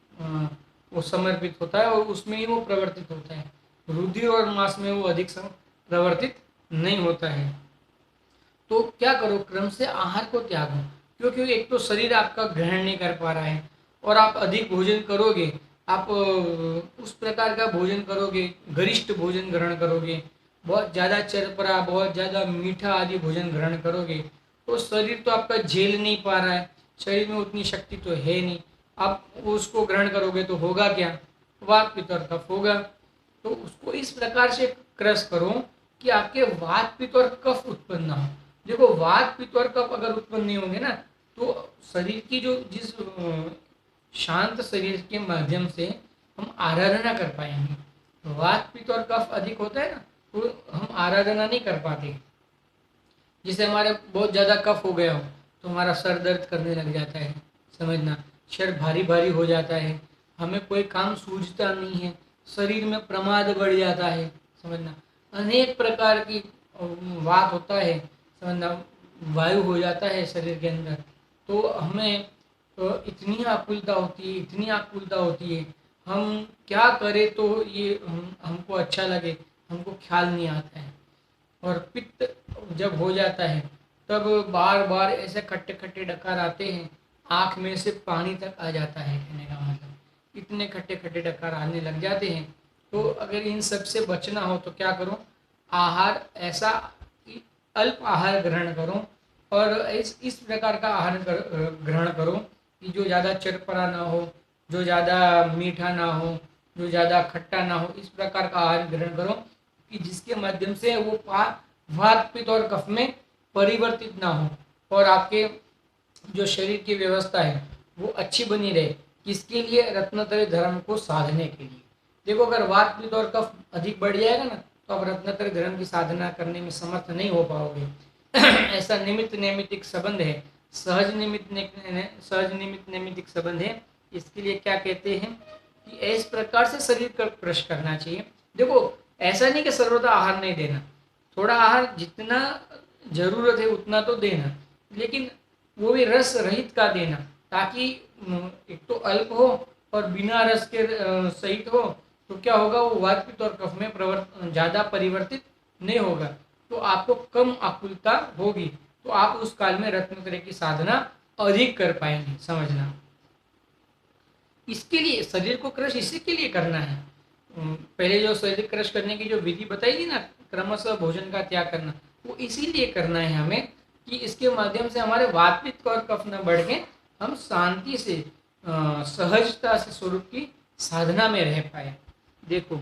[SPEAKER 1] वो समर्पित होता है और उसमें ही वो प्रवर्तित होता है। रुधिर और मांस में वो अधिक प्रवर्तित नहीं होता है। तो क्या करो, क्रम से आहार को त्यागो, क्योंकि एक तो शरीर आपका ग्रहण नहीं कर पा रहा है और आप अधिक भोजन करोगे, आप उस प्रकार का भोजन करोगे, गरिष्ठ भोजन ग्रहण करोगे, बहुत ज़्यादा चरपरा, बहुत ज़्यादा मीठा आदि भोजन ग्रहण करोगे तो शरीर तो आपका झेल नहीं पा रहा है, शरीर में उतनी शक्ति तो है नहीं। आप उसको ग्रहण करोगे तो होगा क्या, वात पित्त और कफ होगा। तो उसको इस प्रकार से क्रश करो कि आपके वात पित्त और कफ उत्पन्न ना हो। देखो, वात पित्त और कफ अगर उत्पन्न नहीं होंगे ना तो शरीर की जो जिस शांत शरीर के माध्यम से हम आराधना कर पाएंगे, वात पित्त और कफ अधिक होता है ना तो हम आराधना नहीं कर पाते। जिसे हमारे बहुत ज़्यादा कफ हो गया हो तो हमारा सर दर्द करने लग जाता है, समझना, शरीर भारी भारी हो जाता है, हमें कोई काम सूझता नहीं है, शरीर में प्रमाद बढ़ जाता है, समझना, अनेक प्रकार की बात होता है, समझना, वायु हो जाता है शरीर के अंदर। तो हमें तो इतनी आकुलता होती है, इतनी आकुलता होती है, हम क्या करें तो ये हमको अच्छा लगे, हमको ख्याल नहीं आता है। और पित्त जब हो जाता है तब बार बार ऐसे खट्टे खट्टे डकार आते हैं, आँख में से पानी तक आ जाता है, कहने का मतलब इतने खट्टे खट्टे डकार आने लग जाते हैं। तो अगर इन सब से बचना हो तो क्या करो, आहार ऐसा अल्प आहार ग्रहण करो और इस प्रकार का आहार ग्रहण करो कि जो ज़्यादा चरपरा ना हो, जो ज़्यादा मीठा ना हो, जो ज़्यादा खट्टा ना हो, इस प्रकार का आहार ग्रहण करो कि जिसके माध्यम से वो वात पित्त और कफ में परिवर्तित ना हो और आपके जो शरीर की व्यवस्था है वो अच्छी बनी रहे। किसके लिए, रत्नत्रय धर्म को साधने के लिए। देखो, अगर वात पित्त और कफ अधिक बढ़ जाएगा ना तो आप रत्नत्रय धर्म की साधना करने में समर्थ नहीं हो पाओगे। ऐसा निमित्त नैमित्तिक संबंध है, सहज निमित्त नैमित्तिक संबंध है। इसके लिए क्या कहते हैं कि इस प्रकार से शरीर का क्रश करना चाहिए। देखो, ऐसा नहीं कि सर्वदा आहार नहीं देना, थोड़ा आहार जितना जरूरत है उतना तो देना, लेकिन वो भी रस रहित का देना, ताकि एक तो अल्प हो और बिना रस के सहित हो। तो क्या होगा, वो वात पित्त और कफ में ज़्यादा परिवर्तित नहीं होगा, तो आपको कम आकुलता होगी, तो आप उस काल में रत्नत्रय की साधना अधिक कर पाएंगे, समझना। इसके लिए शरीर को क्रश इसी के लिए करना है। पहले जो शरीर क्रश करने की जो विधि बताई थी ना, क्रमशः भोजन का त्याग करना, वो इसीलिए करना है हमें कि इसके माध्यम से हमारे वात पित्त और कफ न बढ़ के हम शांति से सहजता से स्वरूप की साधना में रह पाए। देखो,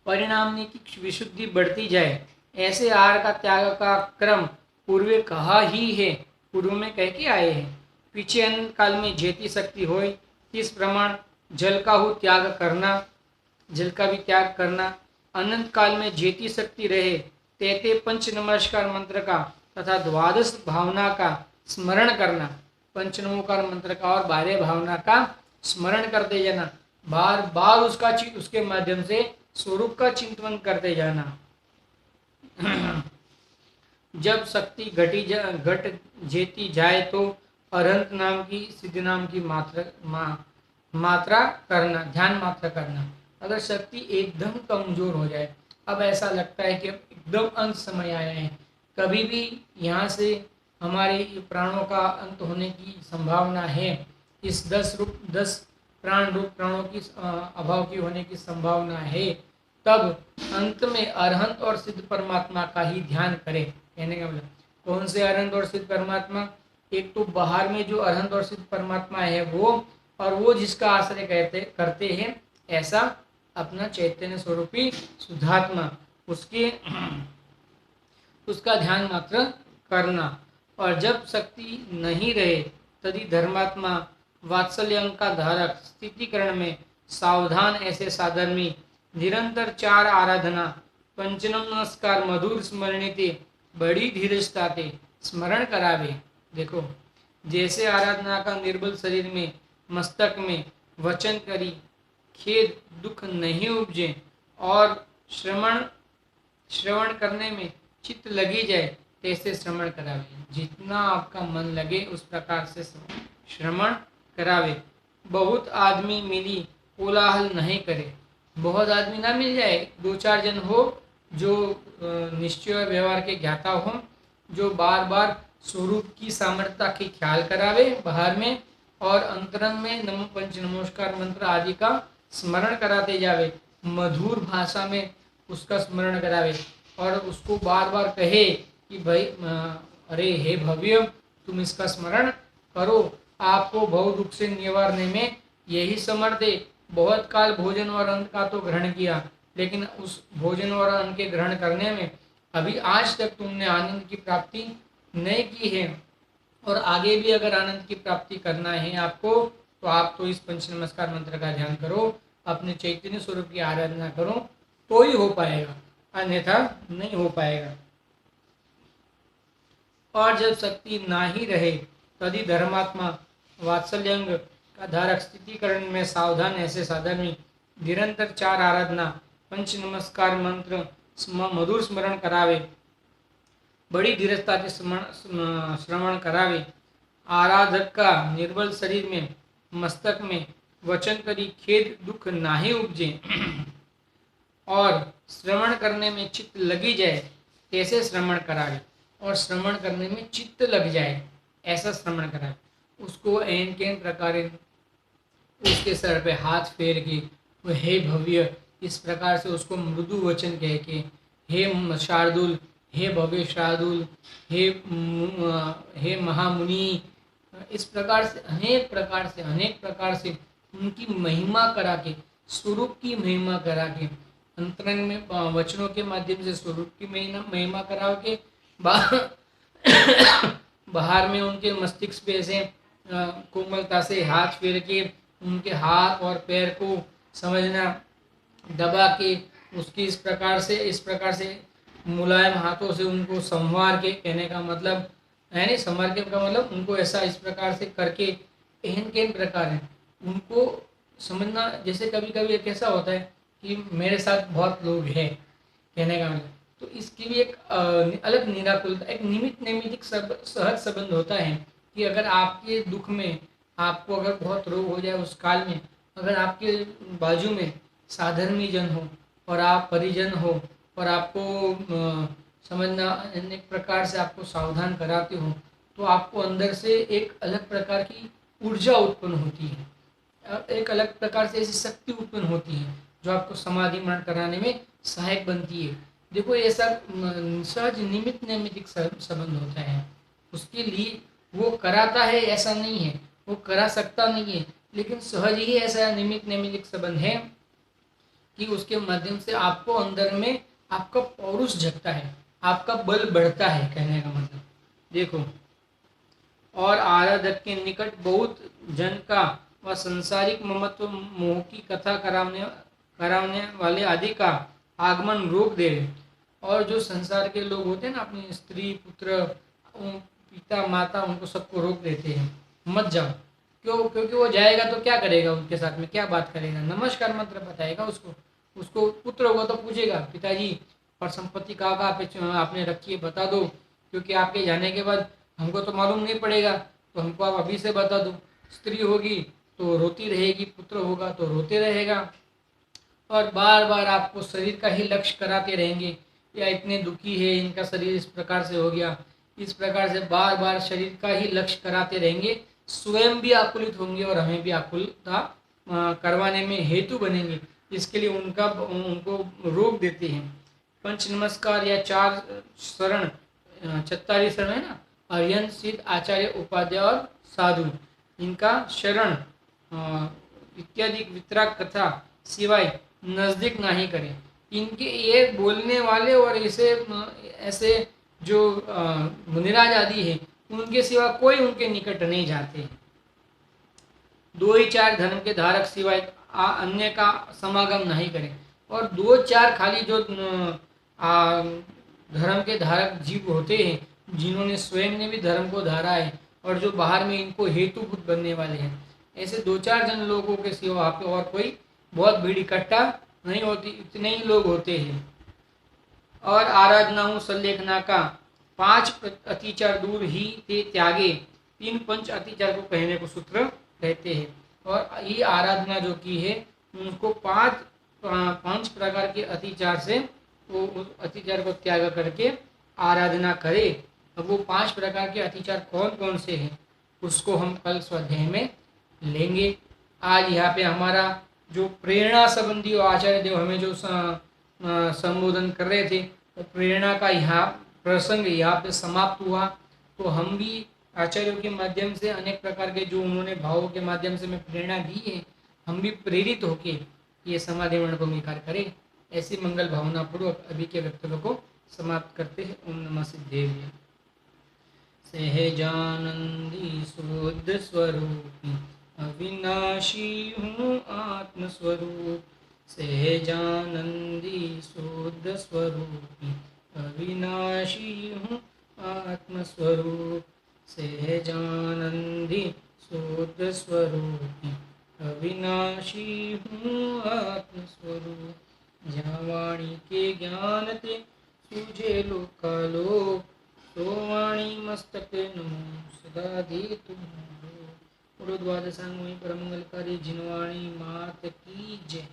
[SPEAKER 1] परिणाम की विशुद्धि बढ़ती जाए, ऐसे आहार का त्याग का क्रम पूर्व कहा ही है, पूर्व में कह के आए हैं। पीछे अनंत काल में जेती शक्ति होय, इस प्रमाण जल का हो त्याग करना, जल का भी त्याग करना, अनंत काल में जेती शक्ति रहे, तेते पंच नमस्कार मंत्र का तथा द्वादश भावना का स्मरण करना, पंच नमोकार मंत्र का और 12 भावना का स्मरण करते जाना, बार बार उसके माध्यम से स्वरूप का चिंतन करते जाना। जब शक्ति घट जेती जाए तो अरहंत नाम की सिद्धि नाम की मात्रा करना, ध्यान मात्रा करना। अगर शक्ति एकदम कमजोर हो जाए, अब ऐसा लगता है कि एकदम अंत समय आया है, कभी भी यहाँ से हमारे प्राणों का अंत होने की संभावना है, इस 10 प्राण रूप प्राणों की अभाव की होने की संभावना है, तब अंत में अरहंत और सिद्ध परमात्मा का ही ध्यान करें। कहने का मतलब, कौन से अरहंत और सिद्ध परमात्मा, एक तो बाहर में जो अरहंत और सिद्ध परमात्मा है वो, और वो जिसका आश्रय करते हैं ऐसा अपना चैतन्य स्वरूपी शुद्धात्मा, उसका ध्यान मात्र करना। और जब शक्ति नहीं रहे तभी धर्मात्मा वात्सल्य का धारक स्थितिकरण में सावधान ऐसे साधर्मी निरंतर 4 आराधना पंचनम नमस्कार मधुर स्मरणीते बड़ी धीरजता ते स्मरण करावे। देखो, जैसे आराधना का निर्बल शरीर में मस्तक में वचन करी खेद दुख नहीं उपजे और श्रवण करने में चित्त लगी जाए तैसे श्रवण करावे। जितना आपका मन लगे उस प्रकार से श्रवण करावे। बहुत आदमी मिली कोलाहल नहीं करे। बहुत आदमी ना मिल जाए, 2-4 जन हो जो निश्चय व्यवहार के ज्ञाता हो, जो बार बार स्वरूप की सामर्थ्यता की ख्याल करावे बाहर में और अंतरंग में नमो पंच नमस्कार मंत्र आदि का स्मरण कराते जावे। मधुर भाषा में उसका स्मरण करावे और उसको बार बार कहे कि भाई अरे हे भव्य, तुम इसका स्मरण करो, आपको भव दुख से निवारने में यही समर्थ है। बहुत काल भोजन और अन्न का तो ग्रहण किया, लेकिन उस भोजन और अन्न के ग्रहण करने में अभी आज तक तुमने आनंद की प्राप्ति नहीं की है और आगे भी अगर आनंद की प्राप्ति करना है आपको, तो आप तो इस पंच नमस्कार मंत्र का ध्यान करो, अपने चैतन्य स्वरूप की आराधना करो, तो ही हो पाएगा, अन्यथा नहीं हो पाएगा। और जब शक्ति ना ही रहे तभी धर्मात्मा वात्सल्यंग का धारक स्थितिकरण में सावधान ऐसे साधन में निरंतर 4 आराधना पंच नमस्कार मंत्र मधुर स्मरण करावे, बड़ी धीरजता से श्रवण करावे। आराधक का निर्बल शरीर में मस्तक में वचन करी खेद दुख नाही उपजे और श्रवण करने में चित्त लगी जाए ऐसे श्रवण करावे और श्रवण करने में चित्त लग जाए ऐसा श्रवण करावे। उसको एन केन प्रकार उसके सर पे हाथ फेर के वो हे भव्य इस प्रकार से उसको मृदु वचन कह के हे शार्दुल, हे भव्य शार्दुल, हे महामुनि, इस प्रकार से अनेक प्रकार से उनकी महिमा करा के, स्वरूप की महिमा करा के, अंतरंग में वचनों के माध्यम से स्वरूप की महिमा करा के बाहर में उनके मस्तिष्क पे ऐसे कोमलता से हाथ फेर के उनके हाथ और पैर को समझना, दबा के उसकी इस प्रकार से मुलायम हाथों से उनको संवार के, कहने का मतलब है नहीं, संवार के का मतलब उनको ऐसा इस प्रकार से करके एहन के प्रकार है उनको समझना। जैसे कभी कभी कैसा होता है कि मेरे साथ बहुत लोग हैं, कहने का मतलब, तो इसकी भी एक अलग निराकुलता, एक निमित्त नैमित्तिक सहज संबंध होता है कि अगर आपके दुख में आपको अगर बहुत रोग हो जाए उस काल में, अगर आपके बाजू में साधर्मी जन हो और आप परिजन हो और आपको समझना अनेक प्रकार से आपको सावधान कराते हो, तो आपको अंदर से एक अलग प्रकार की ऊर्जा उत्पन्न होती है, एक अलग प्रकार से ऐसी शक्ति उत्पन्न होती है जो आपको समाधि मरण कराने में सहायक बनती है। देखो ये सब सहज निमित्त नैमित्तिक संबंध होता है, उसके लिए वो कराता है ऐसा नहीं है, वो करा सकता नहीं है, लेकिन सहज ही ऐसा निमित्त नैमित्तिक संबंध है कि उसके माध्यम से आपको अंदर में आपका पौरुष जगता है, आपका बल बढ़ता है, कहने का मतलब। देखो, और आराधक के निकट बहुत जन का व संसारिक ममत्व मोह की कथा कराने वाले आदि का आगमन रोक दे। और जो संसार के लोग होते हैं ना, अपनी स्त्री पुत्र पिता माता उनको सबको रोक देते हैं, मत जाओ। क्यों? क्योंकि वो जाएगा तो क्या करेगा, उनके साथ में क्या बात करेगा, नमस्कार मंत्र बताएगा उसको पुत्र होगा तो पूछेगा पिताजी और संपत्ति कहाँ आपने रखी है बता दो, क्योंकि आपके जाने के बाद हमको तो मालूम नहीं पड़ेगा, तो हमको आप अभी से बता दो। स्त्री होगी तो रोती रहेगी, पुत्र होगा तो रोते रहेगा, और बार बार आपको शरीर का ही लक्ष्य कराते रहेंगे, या इतने दुखी है, इनका शरीर इस प्रकार से हो गया, इस प्रकार से बार बार शरीर का ही लक्ष्य कराते रहेंगे। स्वयं भी आकुलित होंगे और हमें भी आकुलता करवाने में हेतु बनेंगे, इसके लिए उनको रोक देते हैं। पंच नमस्कार या 4 शरण 44 शरण है ना, अर्यन सिद्ध आचार्य उपाध्याय और साधु, इनका शरण इत्यादि वितराग कथा सिवाय नजदीक नहीं करें। इनके ये बोलने वाले और ऐसे जो मुनिराज आदि है, उनके सिवा कोई उनके निकट नहीं जाते। 2 ही 4 धर्म के धारक सिवाय अन्य का समागम नहीं करें। और 2-4 खाली जो धर्म के धारक जीव होते हैं, जिन्होंने स्वयं ने भी धर्म को धारा है और जो बाहर में इनको हेतुभूत बनने वाले हैं, ऐसे 2-4 जन लोगों के सिवा आप और कोई बहुत भीड़ इकट्ठा नहीं होती, इतने ही लोग होते हैं। और आराधनाओं संलेखना का 5 अतिचार दूर ही ते त्यागे 3 पंच अतिचार को कहने को सूत्र कहते हैं। और ये आराधना जो की है उनको 5 प्रकार के अतिचार से वो उस अतिचार को त्याग करके आराधना करे। अब वो 5 प्रकार के अतिचार कौन कौन से हैं उसको हम कल स्वाध्याय में लेंगे। आज यहाँ पे हमारा जो प्रेरणा संबंधी आचार्य देव हमें जो संबोधन कर रहे थे, तो प्रेरणा का यहाँ प्रसंग यहाँ पे समाप्त हुआ। तो हम भी आचार्यों के माध्यम से अनेक प्रकार के जो उन्होंने भावों के माध्यम से हमें प्रेरणा दी है, हम भी प्रेरित होके ये समाधि मंडप में कार्य करें। ऐसी मंगल भावना पूर्वक अभी के वक्तव्य को समाप्त करते हैं। ओम नमः सिद्धेभ्य। सहजानंदी शुद्ध स्वरूपी अविनाशी हूँ आत्मस्वरूप। सहजानंदी शुद्ध स्वरूपी अविनाशी हूँ आत्मस्वरूप। सहजानंदी शुद्ध स्वरूपी अविनाशी हूँ आत्मस्वरूप। जहाँ वाणी के ज्ञान ते सूझे लोकालोक, तो वाणी मस्तक नमो सदा दे तुम। द्वादशांग में परमंगलकारी जिनवाणी मात की जय।